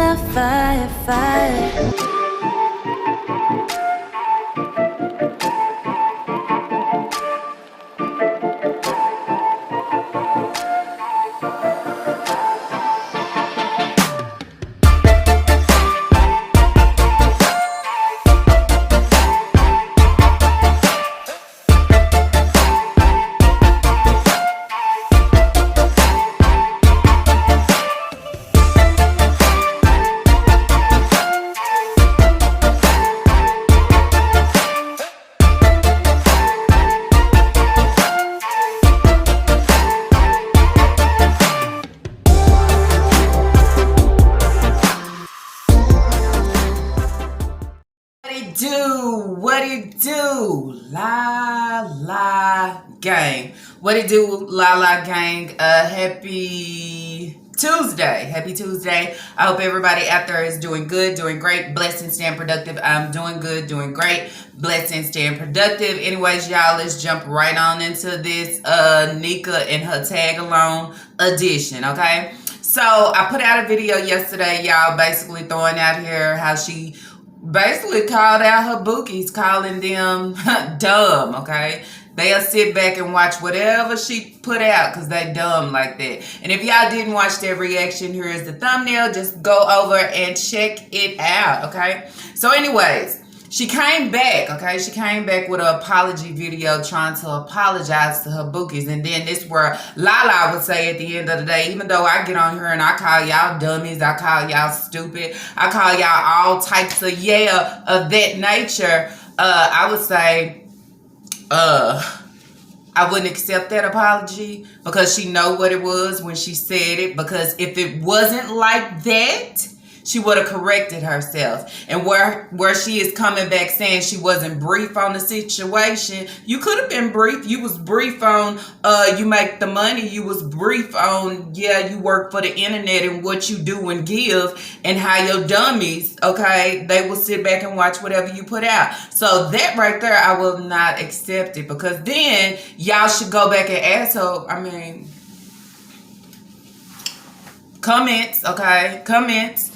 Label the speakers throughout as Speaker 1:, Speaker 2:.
Speaker 1: the firefight.
Speaker 2: What it do, La gang? What it do, La gang? Happy Tuesday. Happy Tuesday. I hope everybody out there is doing good, doing great, blessed and staying productive. I'm doing good, doing great, blessed and staying productive. Anyways, y'all, let's jump right on into this Nika and her tag along edition, okay? So I put out a video yesterday, y'all, basically throwing out here how she basically called out her bookies, calling them dumb, okay? They'll sit back and watch whatever she put out because they dumb like that. And if y'all didn't watch that reaction, here is the thumbnail. Just go over and check it out, okay? So anyways, she came back, okay? She came back with an apology video trying to apologize to her bookies. And then this where Lala would say at the end of the day, even though I get on here and I call y'all dummies, I call y'all stupid, I call y'all all types of of that nature, I would say, I wouldn't accept that apology because she know what it was when she said it. Because if it wasn't like that, she would have corrected herself. And where she is coming back saying she wasn't brief on the situation, you could have been brief. You was brief on you make the money. You was brief on, yeah, you work for the internet and what you do and give, and how your dummies, okay, they will sit back and watch whatever you put out. So that right there, I will not accept it, because then y'all should go back and ask her, I mean, comments, okay, comments.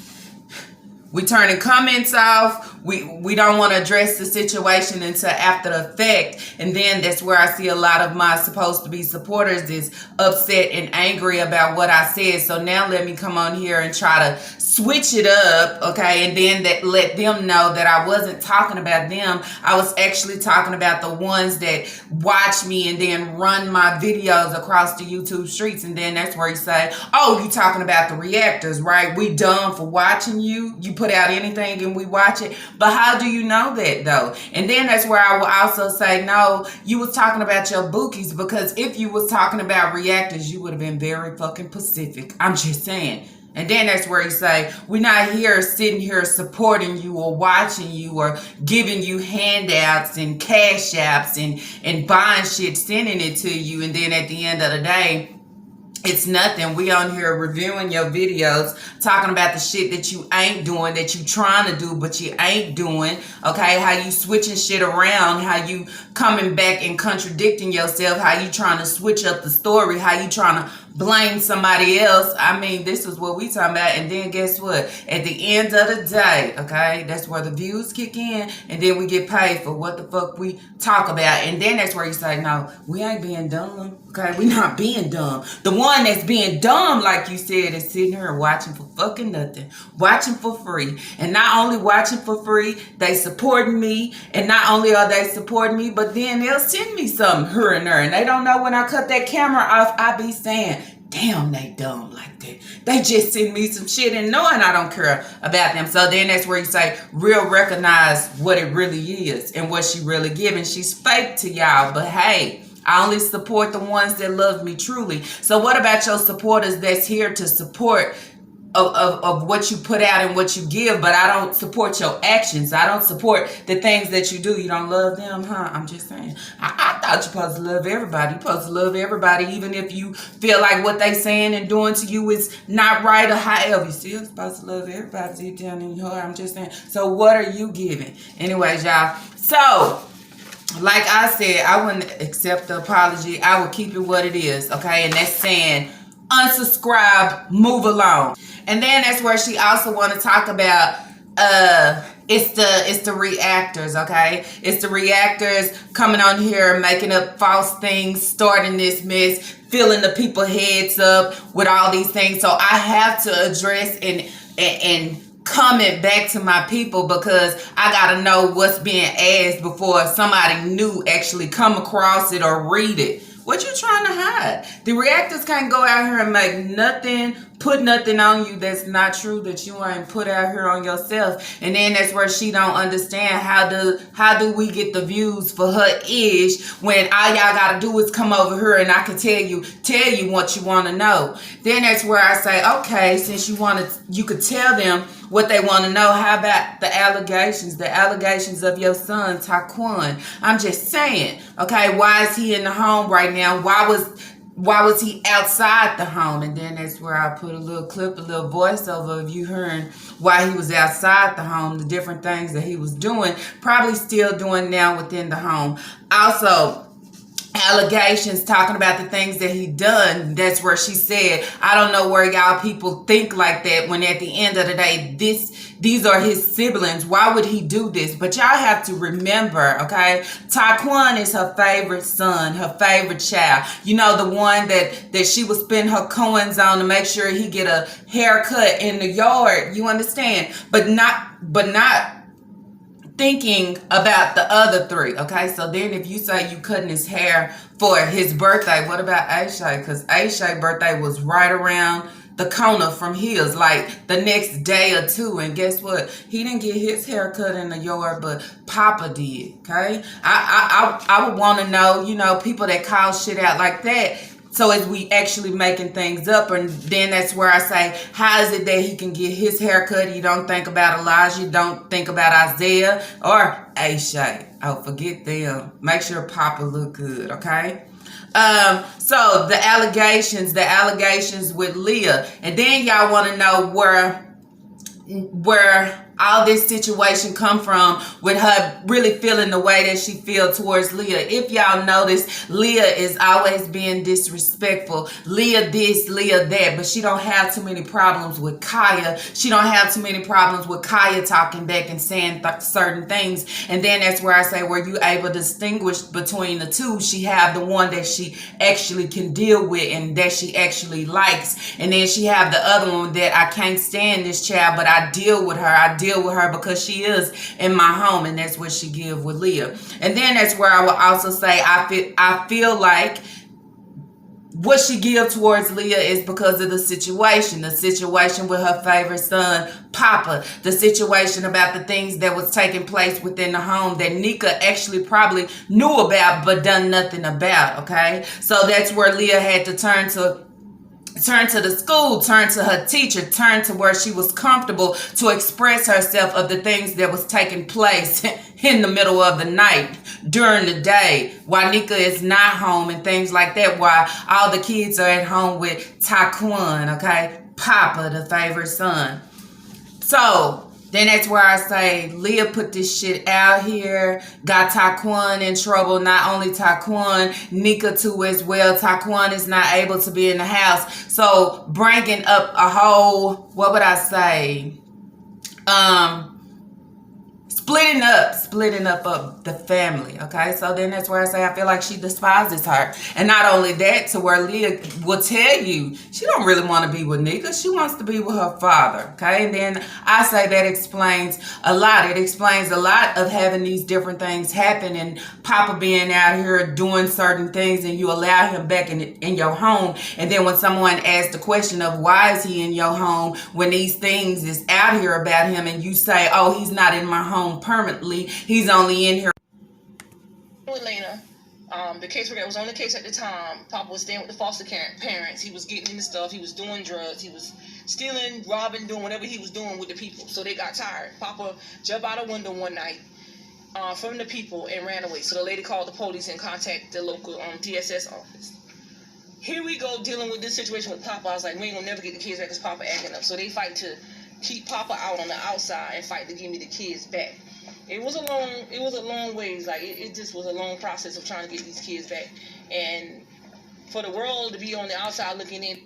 Speaker 2: We turning comments off. We don't want to address the situation until after the fact. And then that's where I see a lot of my supposed to be supporters is upset and angry about what I said. So now let me come on here and try to switch it up, okay? And then let them know that I wasn't talking about them. I was actually talking about the ones that watch me and then run my videos across the YouTube streets. And then that's where you say, oh, you talking about the reactors, right? We dumb for watching you. You put out anything and we watch it. But how do you know that though? And then that's where I will also say, no, you was talking about your bookies, because if you was talking about reactors, you would have been very fucking Pacific. I'm just saying. And then that's where you say, we're not here sitting here supporting you or watching you or giving you handouts and cash apps and buying shit, sending it to you. And then at the end of the day, it's nothing. We on here reviewing your videos, talking about the shit that you ain't doing, that you trying to do, but you ain't doing. Okay, how you switching shit around, how you coming back and contradicting yourself, how you trying to switch up the story, how you trying to blame somebody else. I mean, this is what we talking about. And then guess what? At the end of the day, okay, that's where the views kick in, and then we get paid for what the fuck we talk about. And then that's where you say, no, we ain't being dumb. Okay, we not being dumb. The one that's being dumb, like you said, is sitting here watching for fucking nothing, watching for free. And not only watching for free, they supporting me. And not only are they supporting me, but then they'll send me something here and there. And they don't know when I cut that camera off, I be saying, damn, they dumb like that. They just send me some shit and knowing I don't care about them. So then that's where you say, real recognize what it really is and what she really giving. She's fake to y'all, but hey, I only support the ones that love me truly. So what about your supporters that's here to support of what you put out and what you give, but I don't support your actions. I don't support the things that you do. You don't love them, huh? I'm just saying. I thought you're supposed to love everybody. You're supposed to love everybody, even if you feel like what they saying and doing to you is not right or however. You still supposed to love everybody deep down in your heart. I'm just saying. So what are you giving? Anyways, y'all. So, like I said, I wouldn't accept the apology. I would keep it what it is, okay? And that's saying unsubscribe, move along. And then that's where she also want to talk about it's the reactors, okay? It's the reactors coming on here, making up false things, starting this mess, filling the people heads up with all these things. So I have to address and comment back to my people, because I gotta know what's being asked before somebody new actually come across it or read it. What you trying to hide? The reactors can't go out here and make nothing, put nothing on you that's not true, that you ain't put out here on yourself. And then that's where she don't understand how do we get the views for her ish when all y'all gotta do is come over here and I can tell you what you want to know. Then that's where I say, okay, since you could tell them what they want to know. How about the allegations of your son Taquan? I'm just saying, okay, why is he in the home right now? Why was he outside the home? And then that's where I put a little clip, a little voiceover of you hearing why he was outside the home, the different things that he was doing, probably still doing now within the home. Also, allegations talking about the things that he done. That's where she said, I don't know where y'all people think like that, when at the end of the day, these are his siblings. Why would he do this? But y'all have to remember, okay, Taquan is her favorite son, her favorite child. You know, the one that she would spend her coins on to make sure he get a haircut in the yard. You understand? But not thinking about the other three, okay? So then if you say you cutting his hair for his birthday, what about Aisha? Because Aisha's birthday was right around the corner from his, like the next day or two. And guess what? He didn't get his hair cut in the yard, but Papa did, okay? I would want to know, you know, people that call shit out like that. So as we actually making things up, and then that's where I say, how is it that he can get his haircut? You don't think about Elijah, you don't think about Isaiah or Aisha. Oh, forget them. Make sure Papa look good, okay? So the allegations with Leah, and then y'all want to know where all this situation come from with her really feeling the way that she feel towards Leah. If y'all notice, Leah is always being disrespectful. Leah this, Leah that, but she don't have too many problems with Kaya. She don't have too many problems with Kaya talking back and saying certain things. And then that's where I say, were you able to distinguish between the two? She have the one that she actually can deal with and that she actually likes. And then she have the other one that I can't stand this child, but I deal with her. I deal with her because she is in my home, and that's what she give with Leah. And then that's where I will also say I feel like what she give towards Leah is because of the situation with her favorite son Papa, the situation about the things that was taking place within the home that Nika actually probably knew about but done nothing about, okay? So that's where Leah had to turn to the school, turn to her teacher, turn to where she was comfortable to express herself of the things that was taking place in the middle of the night, during the day, while Nika is not home and things like that, while all the kids are at home with Taquan, okay? Papa, the favorite son. So then that's where I say Leah put this shit out here, got Taquan in trouble. Not only Taquan, Nika too as well. Taquan is not able to be in the house. So bringing up a whole, what would I say? Splitting up of the family, okay? So then that's where I say I feel like she despises her. And not only that, to where Leah will tell you she don't really want to be with Nika. She wants to be with her father, okay? And then I say that explains a lot. It explains a lot of having these different things happen and Papa being out here doing certain things and you allow him back in your home. And then when someone asks the question of why is he in your home when these things is out here about him and you say, oh, he's not in my home permanently, he's only in here
Speaker 3: with Lena. The caseworker was on the case at the time. Papa was staying with the foster parents. He was getting into stuff. He was doing drugs. He was stealing, robbing, doing whatever he was doing with the people. So they got tired. Papa jumped out a window one night from the people and ran away. So the lady called the police and contacted the local DSS office. Here we go dealing with this situation with Papa. I was like, we ain't gonna never get the kids back because Papa acting up. So they fight to keep Papa out on the outside and fight to give me the kids back. It was a long ways. Like it just was a long process of trying to get these kids back. And for the world to be on the outside looking in,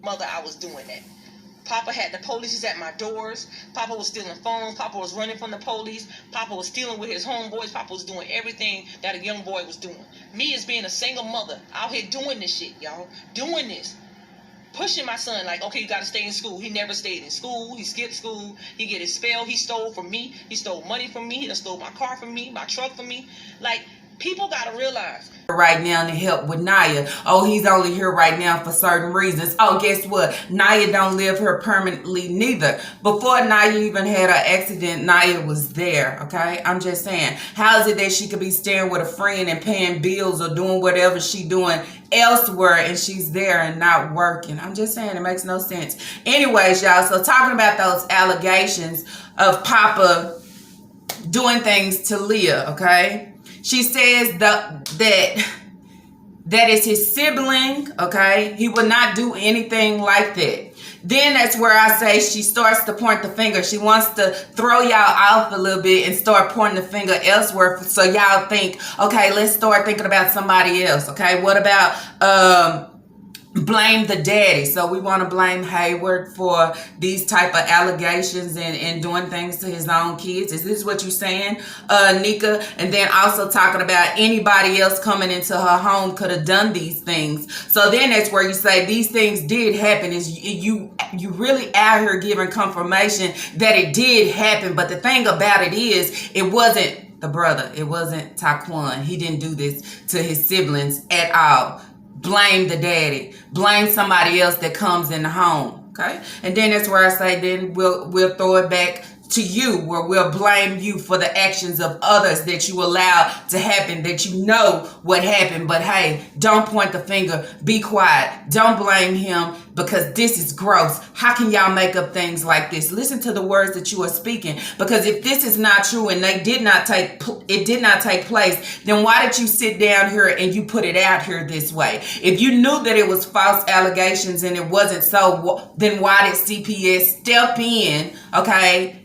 Speaker 3: mother I was doing that. Papa had the police at my doors. Papa was stealing phones. Papa was running from the police. Papa was stealing with his homeboys. Papa was doing everything that a young boy was doing. Me as being a single mother out here doing this shit, y'all. Doing this. Pushing my son like, okay, you got to stay in school. He never stayed in school. He skipped school. He get expelled. He stole from me. He stole money from me. He done stole my car from me, my truck from me. Like, people got to realize.
Speaker 2: Right now to help with Naya. Oh, he's only here right now for certain reasons. Oh, guess what? Naya don't live here permanently neither. Before Naya even had her accident, Naya was there, okay? I'm just saying. How is it that she could be staying with a friend and paying bills or doing whatever she doing elsewhere and she's there and not working? I'm just saying, it makes no sense. Anyways, y'all, so talking about those allegations of Papa doing things to Leah, okay? She says that is his sibling, okay? He would not do anything like that. Then that's where I say she starts to point the finger. She wants to throw y'all off a little bit and start pointing the finger elsewhere so y'all think, okay, let's start thinking about somebody else, okay? What about blame the daddy? So we want to blame Hayward for these type of allegations and doing things to his own kids. Is this what you're saying, Nika? And then also talking about anybody else coming into her home could have done these things. So then that's where you say these things did happen. Is you really out here giving confirmation that it did happen. But the thing about it is, it wasn't the brother. It wasn't Taquan. He didn't do this to his siblings at all. Blame the daddy. Blame somebody else that comes in the home. Okay? And then that's where I say then we'll throw it back to you, where we'll blame you for the actions of others that you allowed to happen, that you know what happened. But hey, don't point the finger. Be quiet. Don't blame him, because this is gross. How can y'all make up things like this? Listen to the words that you are speaking, because if this is not true and it did not take place, then why did you sit down here and you put it out here this way? If you knew that it was false allegations and it wasn't so, then why did CPS step in, okay,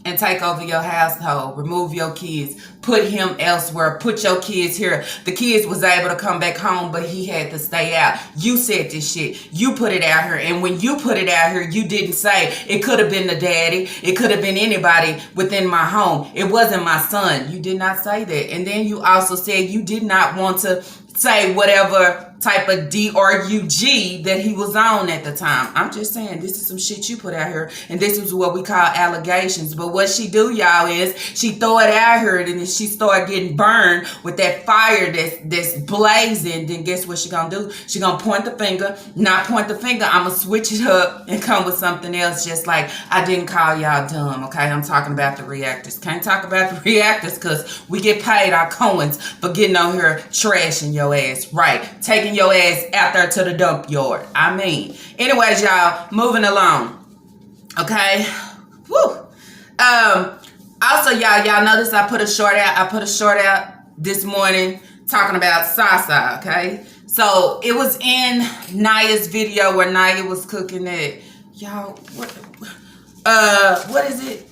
Speaker 2: and take over your household, remove your kids, put him elsewhere, put your kids here? The kids was able to come back home, but he had to stay out. You said this shit. You put it out here. And when you put it out here, you didn't say it could have been the daddy. It could have been anybody within my home. It wasn't my son. You did not say that. And then you also said you did not want to say whatever type of DRUG that he was on at the time. I'm just saying, this is some shit you put out here, and this is what we call allegations. But what she do, y'all, is she throw it out here, and then she start getting burned with that fire that's blazing. Then guess what she gonna do? She gonna point the finger. Not point the finger. I'm gonna switch it up and come with something else, just like I didn't call y'all dumb, okay? I'm talking about the reactors. Can't talk about the reactors because we get paid our coins for getting on here trashing your ass, right? Taking your ass out there to the dump yard. I mean, anyways, y'all, moving along. Okay. Woo. Also, y'all notice I put a short out this morning talking about Sasa, okay? So it was in Naya's video where Naya was cooking that. Y'all, what is it?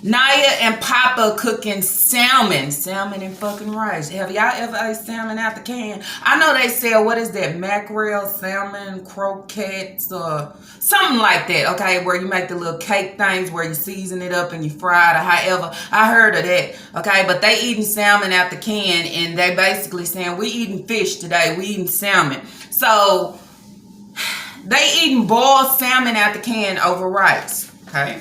Speaker 2: Naya and Papa cooking salmon and fucking rice. Have y'all ever ate salmon out the can? I know they sell, what is that, mackerel, salmon, croquettes, or something like that, okay, where you make the little cake things where you season it up and you fry it, or however. I heard of that, okay, but they eating salmon out the can, and they basically saying, we eating fish today, we eating salmon. So, they eating boiled salmon out the can over rice, okay?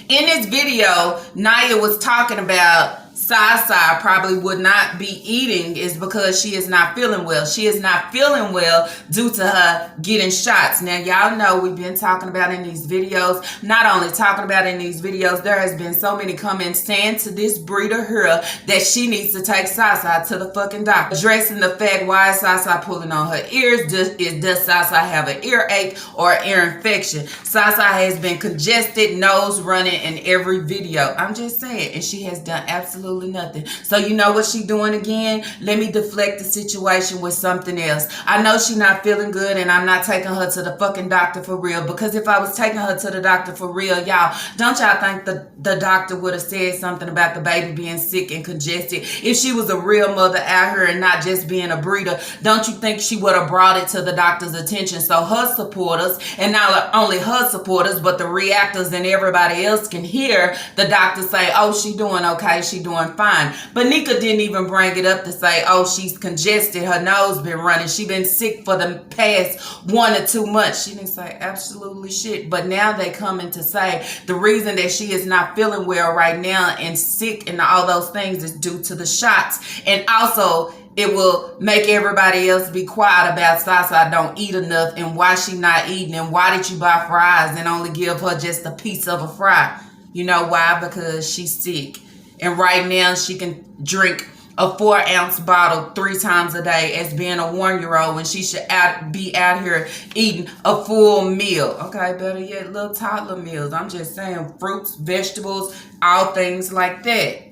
Speaker 2: In this video, Naya was talking about Sasa probably would not be eating is because she is not feeling well. She is not feeling well due to her getting shots. Now, y'all know we've been talking about in these videos, not only talking about in these videos, there has been so many comments saying to this breeder here that she needs to take Sasa to the fucking doctor. Addressing the fact, why is Sasa pulling on her ears? Does Sasa have an earache or ear infection? Sasa has been congested, nose running in every video. I'm just saying, and she has done absolutely absolutely nothing. So you know what she doing again? Let me deflect the situation with something else. I know she not feeling good, and I'm not taking her to the fucking doctor for real, because if I was taking her to the doctor for real, y'all, don't y'all think the doctor would have said something about the baby being sick and congested? If she was a real mother out here and not just being a breeder, don't you think she would have brought it to the doctor's attention so her supporters, and not only her supporters, but the reactors and everybody else can hear the doctor say, oh, she doing okay, she doing fine. But Nika didn't even bring it up to say, oh, she's congested, her nose been running, she been sick for the past 1 or 2 months. She didn't say absolutely shit. But now they coming to say the reason that she is not feeling well right now and sick and all those things is due to the shots. And also, it will make everybody else be quiet about Sasa don't eat enough and why she not eating, and why did you buy fries and only give her just a piece of a fry? You know why? Because she's sick. And right now she can drink a 4-ounce bottle 3 times a day as being a 1-year-old, when she should be out here eating a full meal. Okay, better yet, little toddler meals. I'm just saying, fruits, vegetables, all things like that.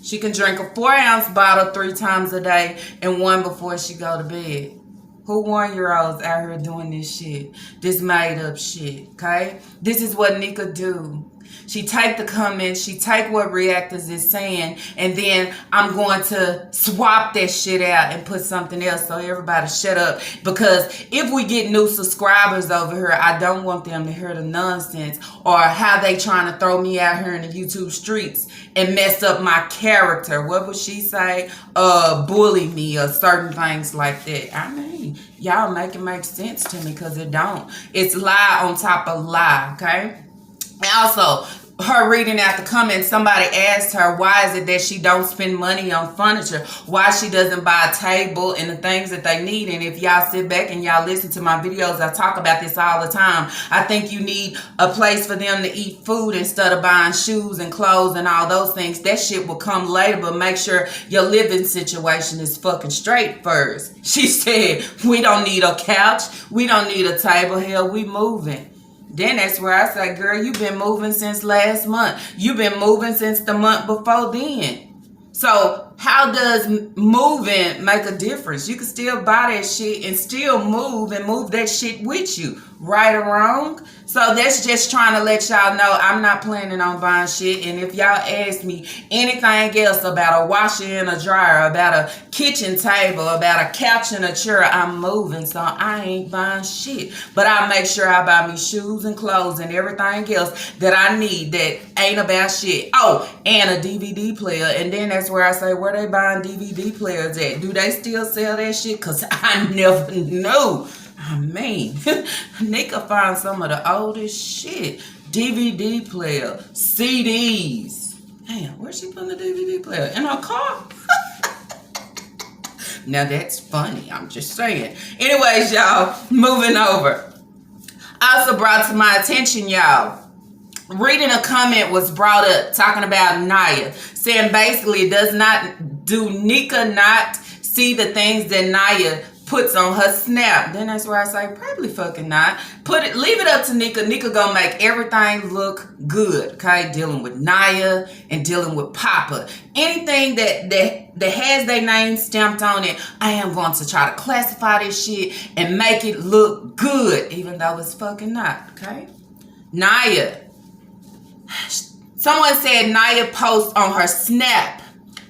Speaker 2: She can drink a 4-ounce bottle 3 times a day and 1 before she go to bed. Who 1-year-olds out here doing this shit? This made up shit, okay? This is what Nika do. She take the comments, she take what reactors is saying, and then I'm going to swap that shit out and put something else so everybody shut up. Because if we get new subscribers over here, I don't want them to hear the nonsense or how they trying to throw me out here in the YouTube streets and mess up my character. What would she say? Bully me or certain things like that. I mean, y'all make it make sense to me, because it don't. It's lie on top of lie, okay? And also, her reading out the comments, somebody asked her, why is it that she don't spend money on furniture? Why she doesn't buy a table and the things that they need? And if y'all sit back and y'all listen to my videos, I talk about this all the time. I think you need a place for them to eat food instead of buying shoes and clothes and all those things. That shit will come later, but make sure your living situation is fucking straight first. She said, we don't need a couch. We don't need a table. Hell, we moving. Then that's where I say, girl, you've been moving since last month. You've been moving since the month before then. So how does moving make a difference? You can still buy that shit and still move and move that shit with you. Right or wrong? So that's just trying to let y'all know I'm not planning on buying shit. And if y'all ask me anything else about a washer and a dryer, about a kitchen table, about a couch and a chair, I'm moving. So I ain't buying shit. But I make sure I buy me shoes and clothes and everything else that I need that ain't about shit. Oh, and a DVD player. And then that's where I say, where they buying DVD players at? Do they still sell that shit? Because I never knew. I mean, Nika found some of the oldest shit. DVD player, CDs. Damn, where's she putting the DVD player? In her car? Now that's funny, I'm just saying. Anyways, y'all, moving over. Also brought to my attention, y'all, reading a comment was brought up talking about Naya, saying basically does Nika not see the things that Naya puts on her snap? Then that's where I say, probably fucking not. Leave it up to Nika. Nika gonna make everything look good, okay? Dealing with Naya and dealing with Papa. Anything that has their name stamped on it, I am going to try to classify this shit and make it look good, even though it's fucking not, okay? Naya. Someone said Naya posts on her snap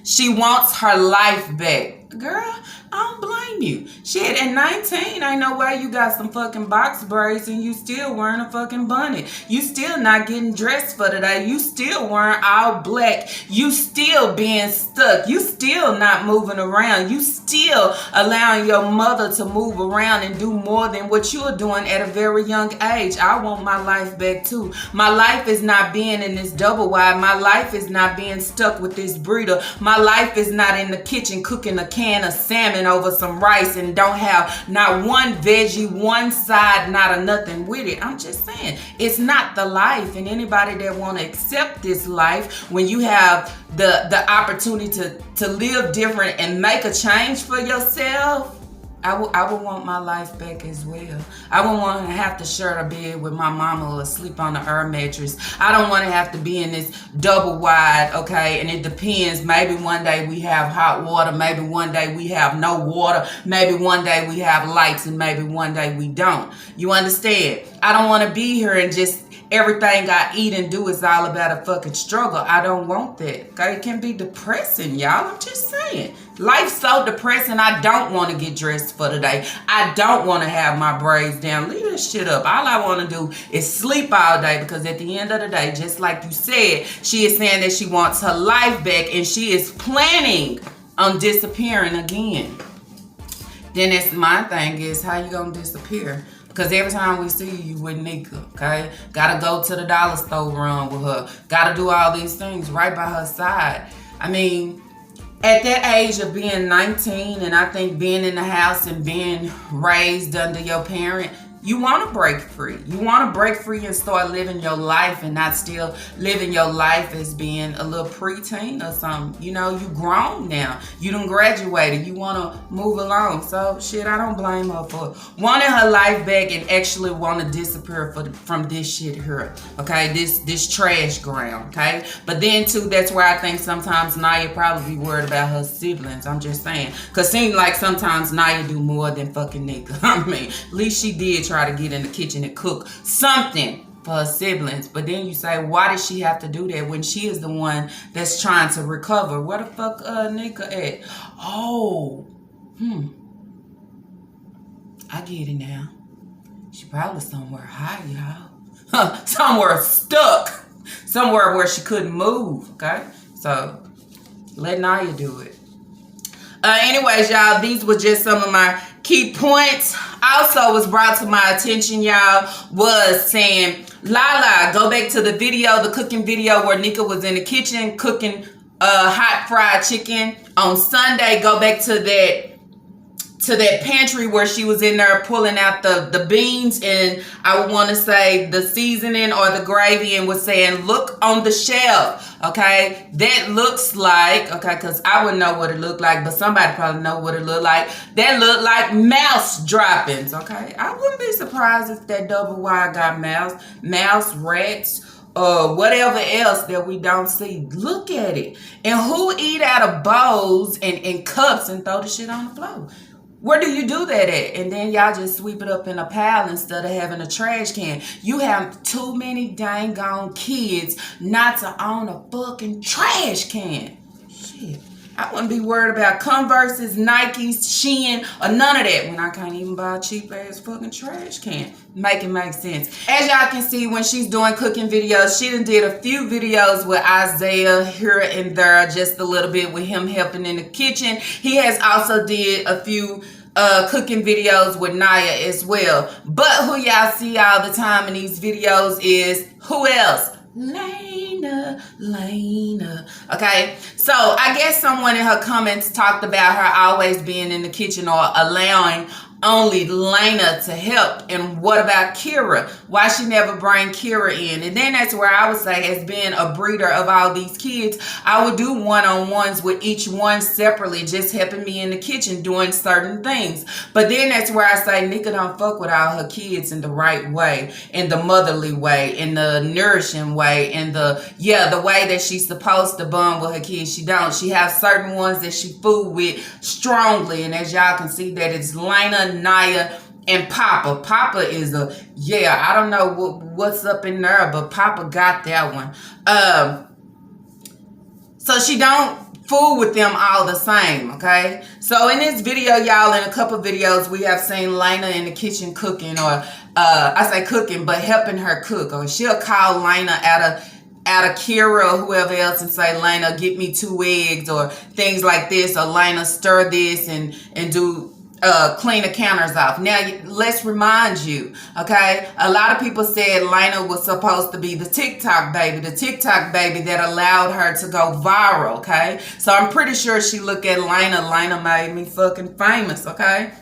Speaker 2: she wants her life back. Girl, I don't blame you. Shit, at 19, ain't no way you got some fucking box braids and you still wearing a fucking bunny. You still not getting dressed for today. You still wearing all black. You still being stuck. You still not moving around. You still allowing your mother to move around and do more than what you're doing at a very young age. I want my life back too. My life is not being in this double wide. My life is not being stuck with this breeder. My life is not in the kitchen cooking a can of salmon over some rice and don't have not one veggie, one side, not a nothing with it. I'm just saying, it's not the life. And anybody that want to accept this life, when you have the opportunity to live different and make a change for yourself, I would want my life back as well. I wouldn't want to have to share a bed with my mama or sleep on the air mattress. I don't want to have to be in this double wide, okay? And it depends. Maybe one day we have hot water. Maybe one day we have no water. Maybe one day we have lights, and maybe one day we don't. You understand? I don't want to be here and just everything I eat and do is all about a fucking struggle. I don't want that. Okay? It can be depressing, y'all. I'm just saying. Life's so depressing. I don't want to get dressed for the day. I don't want to have my braids down. Leave that shit up. All I want to do is sleep all day, because at the end of the day, just like you said, she is saying that she wants her life back and she is planning on disappearing again. Then it's my thing is, how you gonna disappear? Because every time we see you with Nika, okay? Gotta go to the dollar store run with her. Gotta do all these things right by her side. I mean, at that age of being 19, and I think being in the house and being raised under your parent, you want to break free. You want to break free and start living your life, and not still living your life as being a little preteen or something. You know, you grown now. You done graduated. You want to move along. So, shit, I don't blame her for wanting her life back and actually want to disappear from this shit here. Okay, this trash ground. Okay, but then too, that's where I think sometimes Naya probably be worried about her siblings. I'm just saying, cause seems like sometimes Naya do more than fucking Nika. I mean, at least she did try to get in the kitchen and cook something for her siblings. But then you say, why does she have to do that when she is the one that's trying to recover? Where the fuck Nika at? Oh, I get it now. She probably somewhere high, y'all. Somewhere stuck. Somewhere where she couldn't move, okay? So let Naya do it. Anyways, y'all, these were just some of my key points. Also was brought to my attention, y'all, was saying, Lala, go back to the video, the cooking video where Nika was in the kitchen cooking hot fried chicken. On Sunday, go back to that pantry where she was in there pulling out the beans, and I would want to say the seasoning or the gravy, and was saying, look on the shelf. Okay, that looks like, okay, because I wouldn't know what it looked like, but somebody probably know what it looked like. That looked like mouse droppings. Okay, I wouldn't be surprised if that double wide got mouse, rats, whatever else that we don't see. Look at it. And who eat out of bowls and cups and throw the shit on the floor? Where do you do that at? And then y'all just sweep it up in a pile instead of having a trash can. You have too many dang gone kids not to own a fucking trash can. Shit. I wouldn't be worried about Converses, Nikes, Shein, or none of that when I can't even buy a cheap ass fucking trash can. Make it make sense. As y'all can see, when she's doing cooking videos, she done did a few videos with Isaiah here and there, just a little bit with him helping in the kitchen. He has also did a few cooking videos with Naya as well. But who y'all see all the time in these videos is, who else? Lena. Okay, so I guess someone in her comments talked about her always being in the kitchen or allowing only Lena to help. And what about Kira? Why she never bring Kira in? And then that's where I would say, as being a breeder of all these kids, I would do one-on-ones with each one separately, just helping me in the kitchen doing certain things. But then that's where I say Nika don't fuck with all her kids in the right way, in the motherly way, in the nourishing way, in the way that she's supposed to bond with her kids. She don't. She has certain ones that she fool with strongly. And as y'all can see, that it's Lena, Naya, and Papa. Papa is I don't know what's up in there, but Papa got that one. So she don't fool with them all the same, okay? So in this video, y'all, in a couple videos, we have seen Lena in the kitchen cooking, or I say cooking, but helping her cook. Or she'll call Lena out of Kira or whoever else and say, Lena, get me 2 eggs, or things like this, or Lena, stir this and do clean the counters off. Now, let's remind you, okay? A lot of people said Lena was supposed to be the TikTok baby that allowed her to go viral, okay? So I'm pretty sure she looked at Lena. Lena made me fucking famous, okay?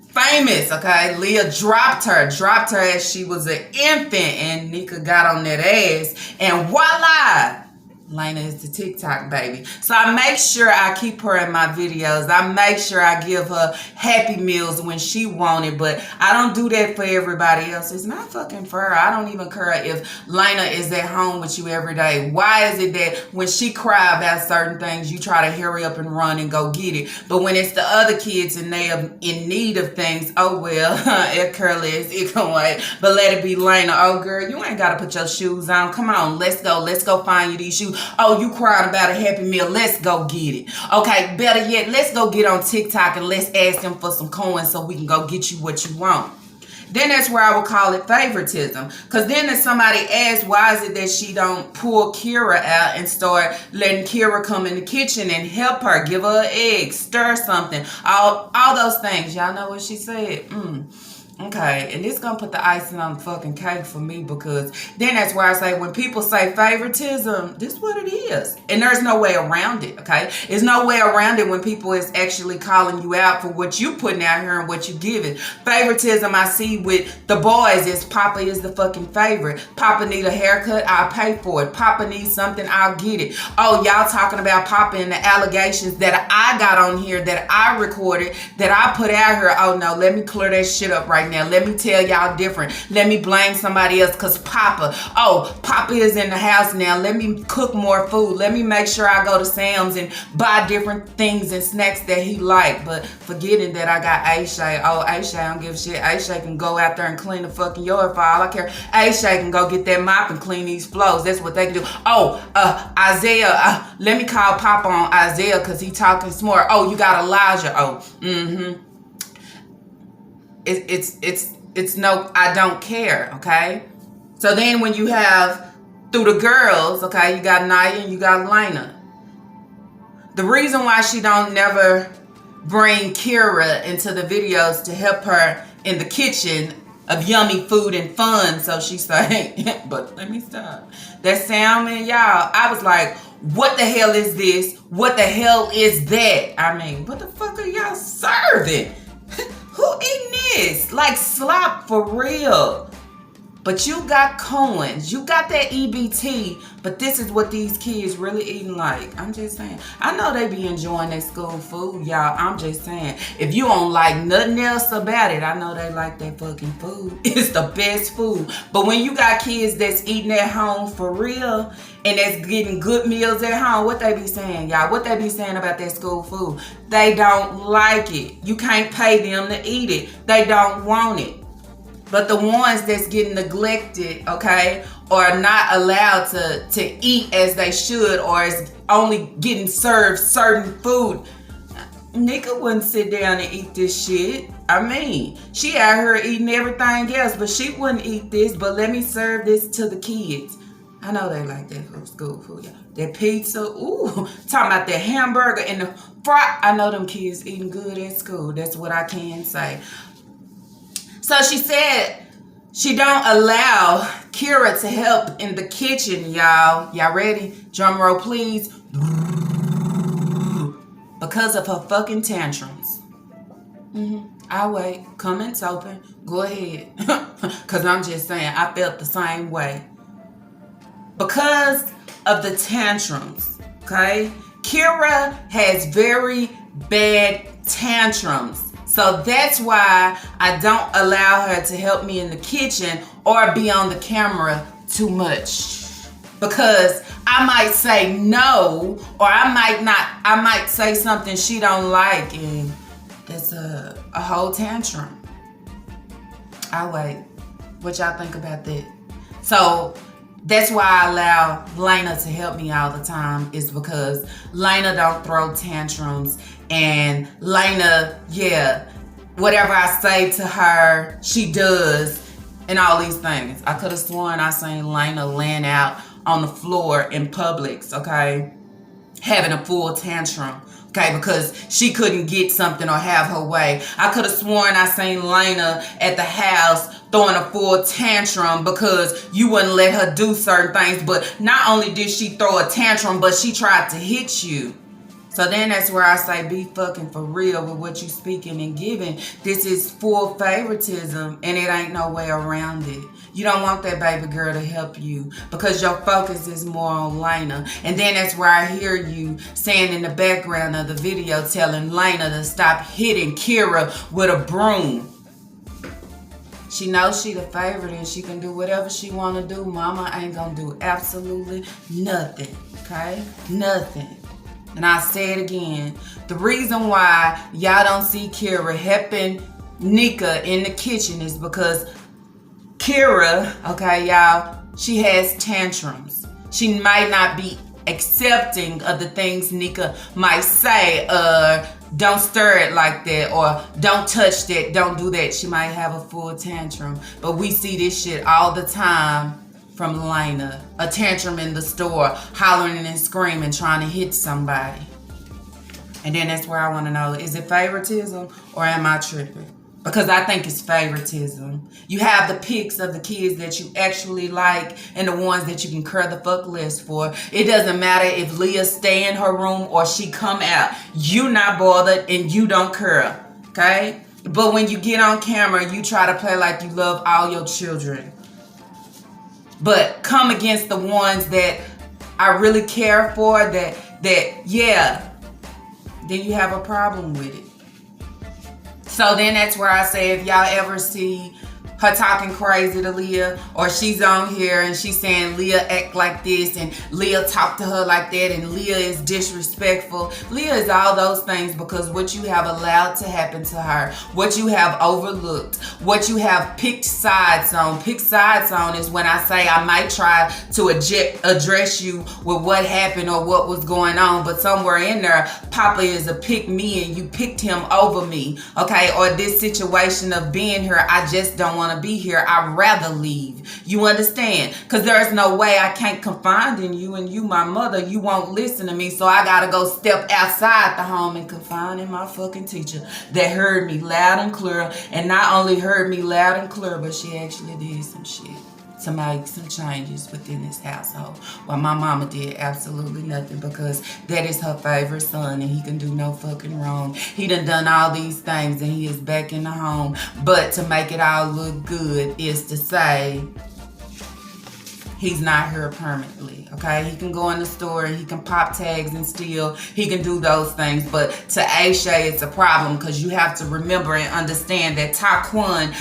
Speaker 2: Famous, okay? Leah dropped her as she was an infant, and Nika got on that ass, and voila! Lena is the TikTok baby. So I make sure I keep her in my videos. I make sure I give her Happy Meals when she want it, but I don't do that for everybody else. It's not fucking for her. I don't even care if Lena is at home with you every day. Why is it that when she cry about certain things, you try to hurry up and run and go get it? But when it's the other kids and they are in need of things, oh well, it careless, it can wait. But let it be Lena. Oh girl, you ain't gotta put your shoes on. Come on, let's go find you these shoes. Oh, you cried about a Happy Meal. Let's go get it. Okay, better yet, let's go get on TikTok and let's ask them for some coins so we can go get you what you want. Then that's where I would call it favoritism. Because then if somebody asks, why is it that she don't pull Kira out and start letting Kira come in the kitchen and help her, give her an egg, stir something, all those things. Y'all know what she said? Okay, and this gonna put the icing on the fucking cake for me, because then that's where I say when people say favoritism, this is what it is. And there's no way around it, okay? There's no way around it when people is actually calling you out for what you putting out here and what you giving. Favoritism I see with the boys is Papa is the fucking favorite. Papa need a haircut, I'll pay for it. Papa needs something, I'll get it. Oh, y'all talking about Papa and the allegations that I got on here, that I recorded, that I put out here. Oh no, let me clear that shit up right now. Let me tell y'all different. Let me blame somebody else because Papa is in the house now. Let me cook more food. Let me make sure I go to Sam's and buy different things and snacks that he like. But forgetting that I got Aisha. Oh, Aisha don't give a shit. Aisha can go out there and clean the fucking yard for all I care. Aisha can go get that mop and clean these floors. That's what they can do. Oh, Isaiah. Let me call Papa on Isaiah because he talking smart. Oh, you got Elijah. Oh, It's no, I don't care, okay? So then when you have, through the girls, okay, you got Naya and you got Lena. The reason why she don't never bring Kira into the videos to help her in the kitchen of yummy food and fun, so she say, but let me stop. That salmon, y'all, I was like, what the hell is this? What the hell is that? I mean, what the fuck are y'all serving? Who eating this? Like slop for real. But you got coins. You got that EBT. But this is what these kids really eating like. I'm just saying. I know they be enjoying their school food, y'all. I'm just saying. If you don't like nothing else about it, I know they like that fucking food. It's the best food. But when you got kids that's eating at home for real and that's getting good meals at home, what they be saying, y'all? What they be saying about that school food? They don't like it. You can't pay them to eat it. They don't want it. But the ones that's getting neglected, okay, or not allowed to eat as they should, or is only getting served certain food, Nika wouldn't sit down and eat this shit. I mean, she out here eating everything else, but she wouldn't eat this, but let me serve this to the kids. I know they like that for school food. That pizza, ooh, talking about that hamburger and the fry. I know them kids eating good at school. That's what I can say. So she said she don't allow Kira to help in the kitchen, y'all. Y'all ready? Drum roll, please. Because of her fucking tantrums. I'll wait. Comments open. Go ahead. Because I'm just saying, I felt the same way. Because of the tantrums, okay? Kira has very bad tantrums. So that's why I don't allow her to help me in the kitchen or be on the camera too much. Because I might say no, or I might say something she don't like, and that's a whole tantrum. I'll wait. What y'all think about that? So that's why I allow Lena to help me all the time, is because Lena don't throw tantrums. And Lena, yeah, whatever I say to her, she does, and all these things. I could have sworn I seen Lena laying out on the floor in Publix, okay, having a full tantrum, okay, because she couldn't get something or have her way. I could have sworn I seen Lena at the house throwing a full tantrum because you wouldn't let her do certain things. But not only did she throw a tantrum, but she tried to hit you. So then that's where I say be fucking for real with what you speaking and giving. This is full favoritism and it ain't no way around it. You don't want that baby girl to help you because your focus is more on Lena. And then that's where I hear you saying in the background of the video telling Lena to stop hitting Kira with a broom. She knows she the favorite and she can do whatever she want to do. Mama ain't gonna do absolutely nothing, okay? Nothing. And I say it again. The reason why y'all don't see Kira helping Nika in the kitchen is because Kira, okay, y'all, she has tantrums. She might not be accepting of the things Nika might say, don't stir it like that, or don't touch that, don't do that. She might have a full tantrum. But we see this shit all the time from Lena. A tantrum in the store, hollering and screaming, trying to hit somebody. And then that's where I want to know, is it favoritism or am I tripping? Because I think it's favoritism. You have the pics of the kids that you actually like and the ones that you can care the fuck less for. It doesn't matter if Leah stay in her room or she come out. You not bothered and you don't care, okay? But when you get on camera, you try to play like you love all your children. But come against the ones that I really care for, that yeah, then you have a problem with it. So then that's where I say if y'all ever see her talking crazy to Leah, or she's on here and she's saying Leah act like this and Leah talk to her like that and Leah is disrespectful. Leah is all those things because what you have allowed to happen to her, what you have overlooked, what you have picked sides on. Pick sides on is when I say I might try to address you with what happened or what was going on, but somewhere in there, Papa is a pick me and you picked him over me, okay? Or this situation of being here, I just don't want to be here. I'd rather leave. You understand? Because there's no way I can't confide in you, and you my mother. You won't listen to me, so I gotta go step outside the home and confide in my fucking teacher that heard me loud and clear, and not only heard me loud and clear, but she actually did some shit to make some changes within this household. While my mama did absolutely nothing, because that is her favorite son and he can do no fucking wrong. He done all these things and he is back in the home. But to make it all look good is to say he's not here permanently, okay? He can go in the store and he can pop tags and steal. He can do those things. But to Aisha, it's a problem because you have to remember and understand that Taquan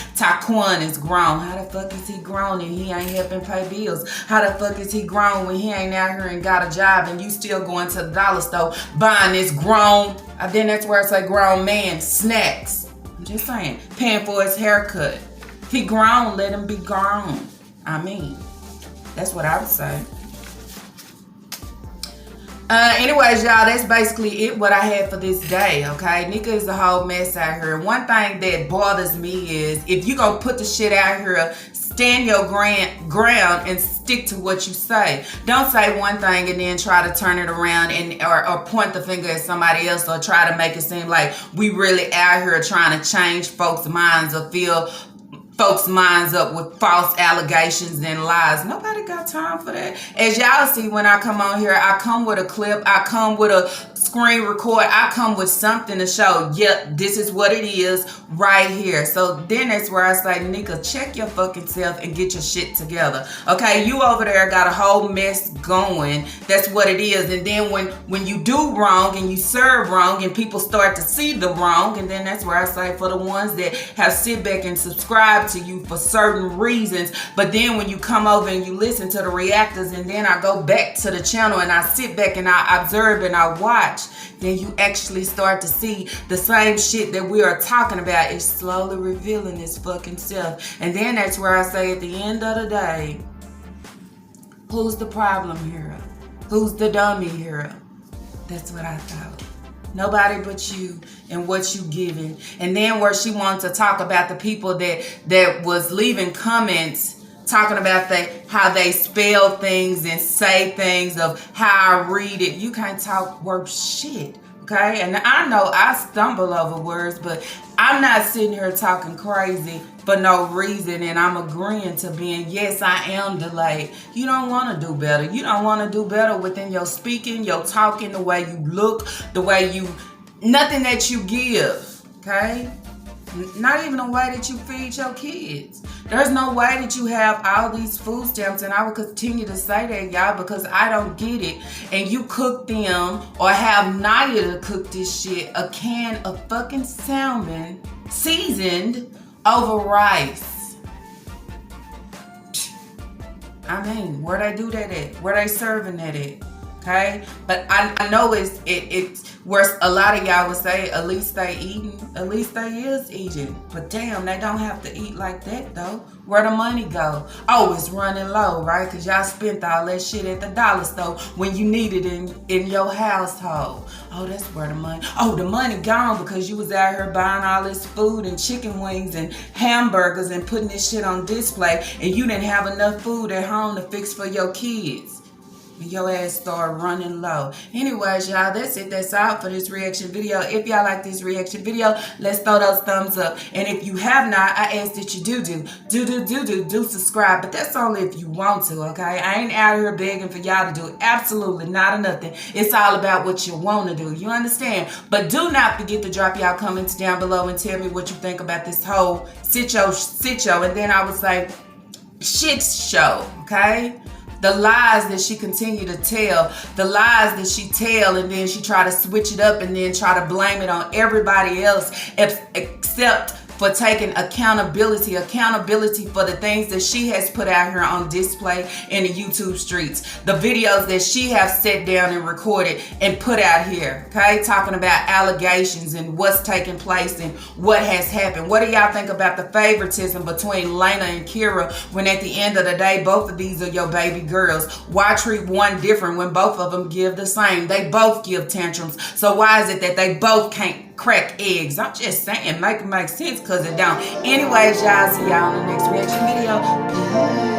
Speaker 2: is grown. How the fuck is he grown and he ain't helping pay bills? How the fuck is he grown when he ain't out here and got a job and you still going to the dollar store buying this grown, then that's where it's like grown man snacks. I'm just saying, paying for his haircut. He grown, let him be grown. I mean, that's what I would say. Anyways, y'all, that's basically it what I had for this day, okay? Nika is a whole mess out here. One thing that bothers me is if you gonna put the shit out here, stand your ground and stick to what you say. Don't say one thing and then try to turn it around and or point the finger at somebody else or try to make it seem like we really out here trying to change folks' minds or fill folks' minds up with false allegations and lies. Nobody got time for that. As y'all see, when I come on here, I come with a clip, I come with a screen record, I come with something to show, yep, this is what it is right here. So then that's where I say, Nika, check your fucking self and get your shit together. Okay, you over there got a whole mess going. That's what it is. And then when you do wrong and you serve wrong and people start to see the wrong, and then that's where I say for the ones that have sit back and subscribe to you for certain reasons, but then when you come over and you listen to the reactors and then I go back to the channel and I sit back and I observe and I watch, then you actually start to see the same shit that we are talking about is slowly revealing its fucking self. And then that's where I say at the end of the day, who's the problem here? Who's the dummy here? That's what I thought. Nobody but you and what you giving. And then where she wants to talk about the people that was leaving comments talking about how they spell things and say things of how I read it. You can't talk worth shit. Okay, and I know I stumble over words, but I'm not sitting here talking crazy for no reason, and I'm agreeing to being, yes, I am delayed. You don't want to do better. You don't want to do better within your speaking, your talking, the way you look, the way you, nothing that you give, okay? Not even the way that you feed your kids. There's no way that you have all these food stamps, and I will continue to say that, y'all, because I don't get it. And you cook them or have Naya to cook this shit, a can of fucking salmon seasoned over rice. I mean, where they do that at? Where they serving that at? Okay? But I know it's where a lot of y'all would say, at least they eating, at least they is eating. But damn, they don't have to eat like that though. Where the money go? Oh, it's running low, right? Because y'all spent all that shit at the dollar store when you need it in your household. Oh, that's where the money, oh, the money gone because you was out here buying all this food and chicken wings and hamburgers and putting this shit on display, and you didn't have enough food at home to fix for your kids. Your ass start running low. Anyways, y'all, that's it. That's all for this reaction video. If y'all like this reaction video, let's throw those thumbs up. And if you have not, I ask that you do subscribe. But that's only if you want to, okay? I ain't out here begging for y'all to do absolutely not or nothing. It's all about what you want to do. You understand? But do not forget to drop y'all comments down below and tell me what you think about this whole shit show. And then I would say shit show, okay? The lies that she continue to tell, the lies that she tell, and then she try to switch it up and then try to blame it on everybody else except for taking accountability for the things that she has put out here on display in the YouTube streets, the videos that she has sat down and recorded and put out here, okay, talking about allegations and what's taking place and what has happened. What do y'all think about the favoritism between Lena and Kira when at the end of the day, both of these are your baby girls? Why treat one different when both of them give the same? They both give tantrums. So why is it that they both can't crack eggs? I'm just saying, make it make sense, because it don't. Anyways, y'all, see y'all in the next reaction video.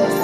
Speaker 2: Peace.